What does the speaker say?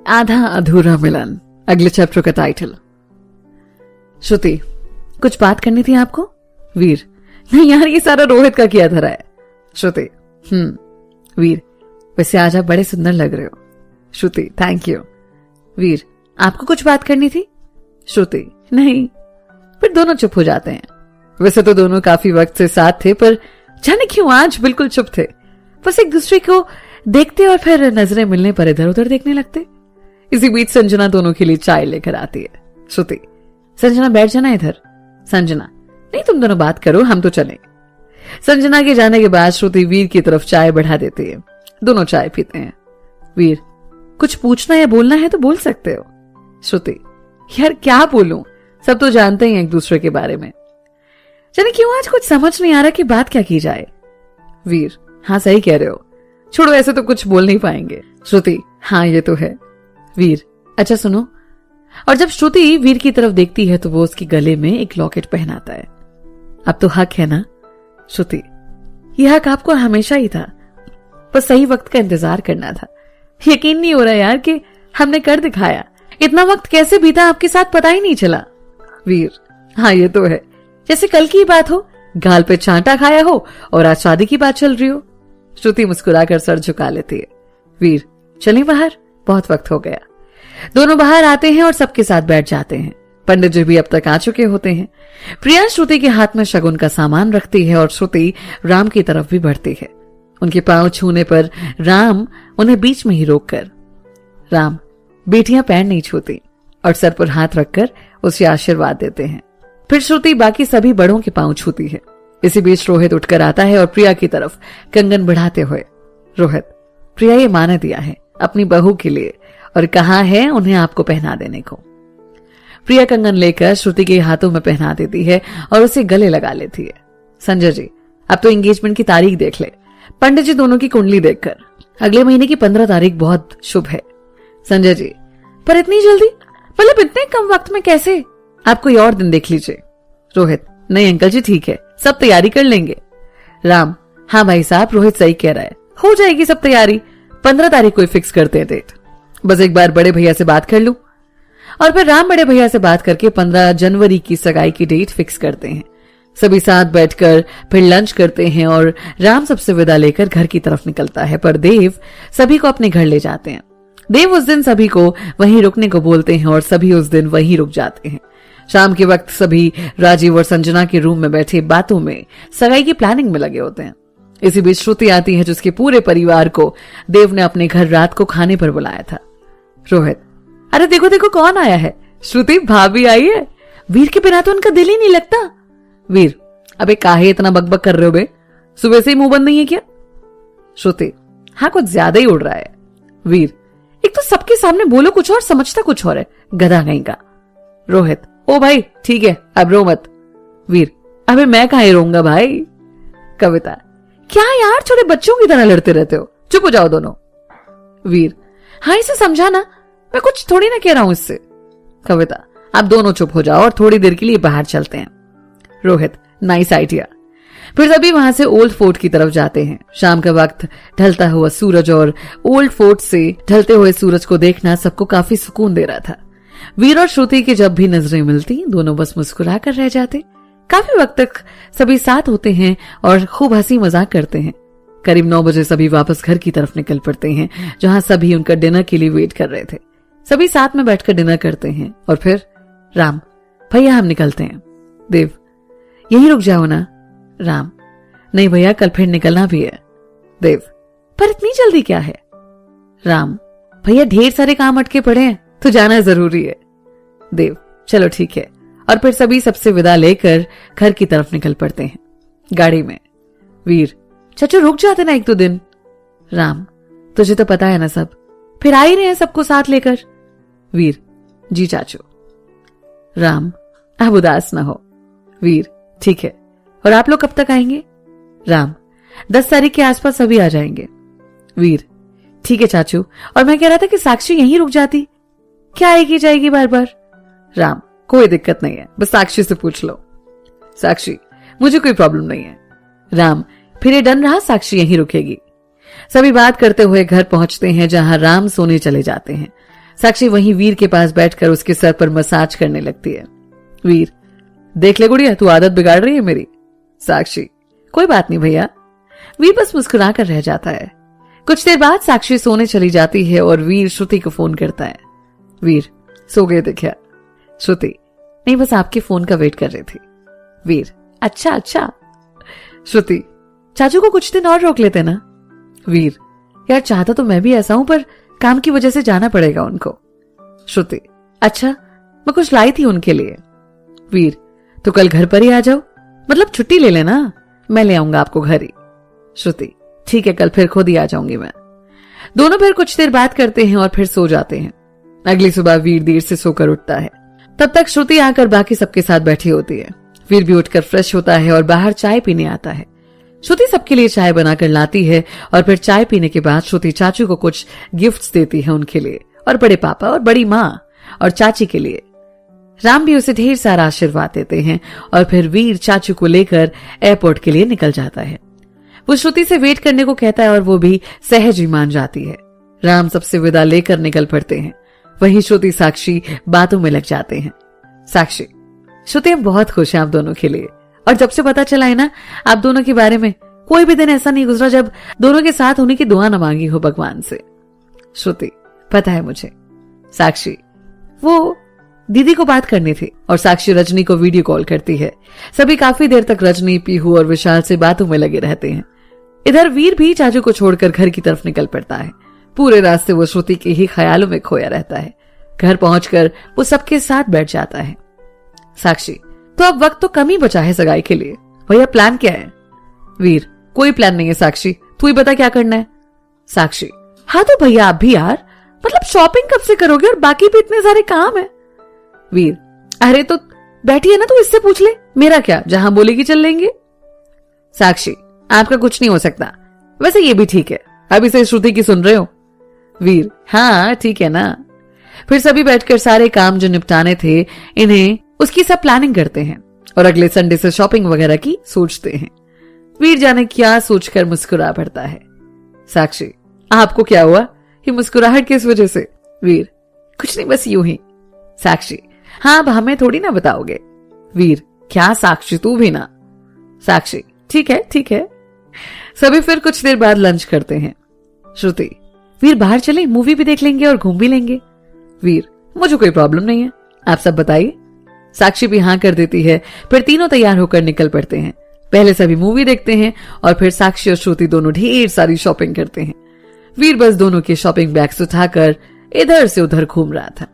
आधा अधूरा मिलन, अगले चैप्टर का टाइटल। श्रुति, कुछ बात करनी थी आपको? वीर, नहीं यार, ये सारा रोहित का किया धरा है। श्रुति, वीर, वैसे आज आप बड़े सुंदर लग रहे हो। श्रुति, थैंक यू। वीर, आपको कुछ बात करनी थी? श्रुति, नहीं। फिर दोनों चुप हो जाते हैं। वैसे तो दोनों काफी वक्त से साथ थे, पर जाने क्यों आज बिल्कुल चुप थे। बस एक दूसरे को देखते और फिर नजरें मिलने पर इधर उधर देखने लगते। इसी बीच संजना दोनों के लिए चाय लेकर आती है। श्रुति, संजना बैठ जाना इधर। संजना, नहीं तुम दोनों बात करो, हम तो चले। संजना के जाने के बाद श्रुति वीर की तरफ चाय बढ़ा देती है। दोनों चाय पीते हैं। वीर, कुछ पूछना या बोलना है तो बोल सकते हो। श्रुति, यार क्या बोलूं, सब तो जानते ही एक दूसरे के बारे में। जाने क्यों आज कुछ समझ नहीं आ रहा कि बात क्या की जाए। वीर, हाँ सही कह रहे हो, छोड़ो ऐसे तो कुछ बोल नहीं पाएंगे। श्रुति, हाँ ये तो है। वीर, अच्छा सुनो। और जब श्रुति वीर की तरफ देखती है तो वो उसके गले में एक लॉकेट पहनाता है। अब तो हक है ना? श्रुति, यह हक आपको हमेशा ही था, बस सही वक्त का इंतजार करना था। यकीन नहीं हो रहा यार कि हमने कर दिखाया। इतना वक्त कैसे बीता आपके साथ पता ही नहीं चला। वीर, हाँ ये तो है, जैसे कल की बात हो, गाल पे चांटा खाया हो और आज शादी की बात चल रही हो। श्रुति मुस्कुराकर सर झुका लेती है। वीर, चलें बाहर, बहुत वक्त हो गया। दोनों बाहर आते हैं और सबके साथ बैठ जाते हैं। पंडित जी भी अब तक आ चुके होते हैं। प्रिया श्रुति के हाथ में शगुन का सामान रखती है और श्रुति राम की तरफ भी बढ़ती है। उनके पांव छूने पर राम उन्हें बीच में ही रोककर, राम, बेटियां पैर नहीं छूती, और सर पर हाथ रखकर उसे आशीर्वाद देते हैं। फिर श्रुति बाकी सभी बड़ों के पांव छूती है। इसी बीच रोहित उठकर आता है और प्रिया की तरफ कंगन बढ़ाते हुए, रोहित, प्रिया ये माने दिया है अपनी बहू के लिए और कहा है उन्हें आपको पहना देने को। प्रिया कंगन लेकर श्रुति के हाथों में पहना देती है और उसे गले लगा लेती है। संजय जी, अब तो एंगेजमेंट की तारीख देख ले। पंडित जी दोनों की कुंडली देखकर अगले महीने की 15 तारीख बहुत शुभ है। संजय जी, पर इतनी जल्दी, मतलब इतने कम वक्त में कैसे? आप कोई और दिन देख लीजिए। रोहित, नहीं अंकल जी ठीक है, सब तैयारी कर लेंगे। राम, हाँ भाई साहब, रोहित सही कह रहा है, हो जाएगी सब तैयारी। 15 तारीख को फिक्स करते हैं डेट। बस एक बार बड़े भैया से बात कर लूं। और फिर राम बड़े भैया से बात करके 15 जनवरी की सगाई की डेट फिक्स करते हैं। सभी साथ बैठकर फिर लंच करते हैं और राम सबसे विदा लेकर घर की तरफ निकलता है, पर देव सभी को अपने घर ले जाते हैं। देव उस दिन सभी को वहीं रुकने को बोलते हैं और सभी उस दिन वहीं रुक जाते हैं। शाम के वक्त सभी राजीव और संजना के रूम में बैठे बातों में, सगाई की प्लानिंग में लगे होते हैं। इसी बीच श्रुति आती है जिसके पूरे परिवार को देव ने अपने घर रात को खाने पर बुलाया था। रोहित, अरे देखो देखो कौन आया है। श्रुति, भाभी आई है। वीर के बिना तो उनका दिल ही नहीं लगता। वीर, अबे काहे इतना बकबक कर रहे हो बे, सुबह से ही मुंह बंद नहीं है क्या? श्रुति, हाँ कुछ ज्यादा ही उड़ रहा है। वीर, एक तो सबके सामने बोलो कुछ और, समझता कुछ और है, गधा कहीं का। रोहित, ओ भाई ठीक है, अब रो मत। वीर, अबे मैं कहाँ रोऊंगा भाई। कविता, क्या यार छोटे बच्चों की तरह लड़ते रहते हो, चुप हो जाओ दोनों। वीर, हाँ इसे समझाना, मैं कुछ थोड़ी ना कह रहा हूं इससे। कविता, आप दोनों चुप हो जाओ और थोड़ी देर के लिए बाहर चलते हैं। Rohit, nice idea. फिर सभी वहां से ओल्ड फोर्ट की तरफ जाते हैं। शाम का वक्त, ढलता हुआ सूरज और ओल्ड फोर्ट से ढलते हुए सूरज को देखना सबको काफी सुकून दे रहा था। वीर और श्रुति की जब भी नजरें मिलती दोनों बस मुस्कुरा कर रह जाते। काफी वक्त तक सभी साथ होते हैं और खूब हंसी मजाक करते हैं। करीब 9 बजे सभी वापस घर की तरफ निकल पड़ते हैं, जहां सभी उनका डिनर के लिए वेट कर रहे थे। सभी साथ में बैठकर डिनर करते हैं और फिर राम, भैया हम निकलते हैं। देव, यहीं रुक जाओ ना। राम, नहीं भैया कल फिर निकलना भी है। देव, पर इतनी जल्दी क्या है? राम, भैया ढेर सारे काम अटके पड़े हैं तो जाना जरूरी है। देव, चलो ठीक है। और फिर सभी सबसे विदा लेकर घर की तरफ निकल पड़ते हैं गाड़ी में। वीर, चाचू रुक जाते ना 1-2 दिन। राम, तुझे तो पता है ना सब, फिर आ ही रहे हैं सबको साथ लेकर। वीर, जी चाचू। राम, अब उदास ना हो। वीर, ठीक है। और आप लोग कब तक आएंगे? राम, 10 तारीख के आसपास सभी आ जाएंगे। वीर, ठीक है चाचू। और मैं कह रहा था कि साक्षी यहीं रुक जाती, क्या आएगी जाएगी बार बार? राम, कोई दिक्कत नहीं है, बस साक्षी से पूछ लो। साक्षी, मुझे कोई प्रॉब्लम नहीं है। राम, फिर ये डन रहा, साक्षी यहीं रुकेगी। सभी बात करते हुए घर पहुंचते हैं, जहां राम सोने चले जाते हैं। साक्षी वहीं वीर के पास बैठकर उसके सर पर मसाज करने लगती है। वीर, देख ले गुड़िया, तू आदत बिगाड़ रही है मेरी। साक्षी, कोई बात नहीं भैया। वीर बस मुस्कुरा कर रह जाता है। कुछ देर बाद साक्षी सोने चली जाती है और वीर श्रुति को फोन करता है। वीर, सो गए थे क्या? श्रुति, नहीं, बस आपके फोन का वेट कर रही थी। वीर, अच्छा अच्छा। श्रुति, चाचू को कुछ दिन और रोक लेते ना। वीर, यार चाहता तो मैं भी ऐसा हूं, पर काम की वजह से जाना पड़ेगा उनको। श्रुति, अच्छा, मैं कुछ लाई थी उनके लिए। वीर, तो कल घर पर ही आ जाओ, मतलब छुट्टी ले लेना, मैं ले आऊंगा आपको घर ही। श्रुति, ठीक है, कल फिर खुद ही आ जाऊंगी मैं। दोनों फिर कुछ देर बात करते हैं और फिर सो जाते हैं। अगली सुबह वीर देर से सोकर उठता है। तब तक श्रुति आकर बाकी सबके साथ बैठी होती है। वीर भी उठकर फ्रेश होता है और बाहर चाय पीने आता है। श्रुति सबके लिए चाय बनाकर लाती है और फिर चाय पीने के बाद श्रुति चाचू को कुछ गिफ्ट्स देती है उनके लिए, और बड़े पापा और बड़ी माँ और चाची के लिए। राम भी उसे ढेर सारा आशीर्वाद देते हैं और फिर वीर चाचू को लेकर एयरपोर्ट के लिए निकल जाता है। वो श्रुति से वेट करने को कहता है और वो भी सहज ही मान जाती है। राम सबसे विदा लेकर निकल पड़ते हैं। वहीं श्रुति साक्षी बातों में लग जाते हैं। साक्षी, श्रुति, हम बहुत खुश हैं आप दोनों के लिए, और जब से पता चला है ना आप दोनों के बारे में, कोई भी दिन ऐसा नहीं गुजरा जब दोनों के साथ होने की दुआ न मांगी हो भगवान से। श्रुति, पता है मुझे। साक्षी, वो दीदी को बात करनी थी, और साक्षी रजनी को वीडियो कॉल करती है। सभी काफी देर तक रजनी, पीहू और विशाल से बातों में लगे रहते हैं। इधर वीर भी चाचू को छोड़कर घर की तरफ निकल पड़ता है। पूरे रास्ते वो श्रुति के ही ख्यालों में खोया रहता है। घर पहुंचकर वो सबके साथ बैठ जाता है। साक्षी, तो अब वक्त तो कम ही बचा है सगाई के लिए, भैया प्लान क्या है? वीर, कोई प्लान नहीं है साक्षी, तू ही बता क्या करना है। साक्षी, हाँ तो भैया आप भी यार, मतलब शॉपिंग कब से करोगे, और बाकी भी इतने सारे काम है। वीर, अरे तो बैठी है ना, तो इससे पूछ ले, मेरा क्या, जहां बोलेगी चल लेंगे। साक्षी, आपका कुछ नहीं हो सकता, वैसे ये भी ठीक है, अभी से श्रुति की सुन रहे हो। वीर, हाँ ठीक है ना। फिर सभी बैठकर सारे काम जो निपटाने थे इन्हें उसकी सब प्लानिंग करते हैं और अगले संडे से शॉपिंग वगैरह की सोचते हैं। वीर जाने क्या सोचकर मुस्कुरा पड़ता है। साक्षी, आपको क्या हुआ, ये मुस्कुराहट किस वजह से? वीर, कुछ नहीं, बस यूं ही। साक्षी, हाँ अब हमें थोड़ी ना बताओगे। वीर, क्या साक्षी, तू भी ना। साक्षी, ठीक है ठीक है। सभी फिर कुछ देर बाद लंच करते हैं। श्रुति, वीर बाहर चले, मूवी भी देख लेंगे और घूम भी लेंगे। वीर, मुझे कोई प्रॉब्लम नहीं है, आप सब बताइए। साक्षी भी हाँ कर देती है। फिर तीनों तैयार होकर निकल पड़ते हैं। पहले सभी मूवी देखते हैं और फिर साक्षी और श्रुति दोनों ढेर सारी शॉपिंग करते हैं। वीर बस दोनों के शॉपिंग बैग्स उठाकर इधर से उधर घूम रहा था।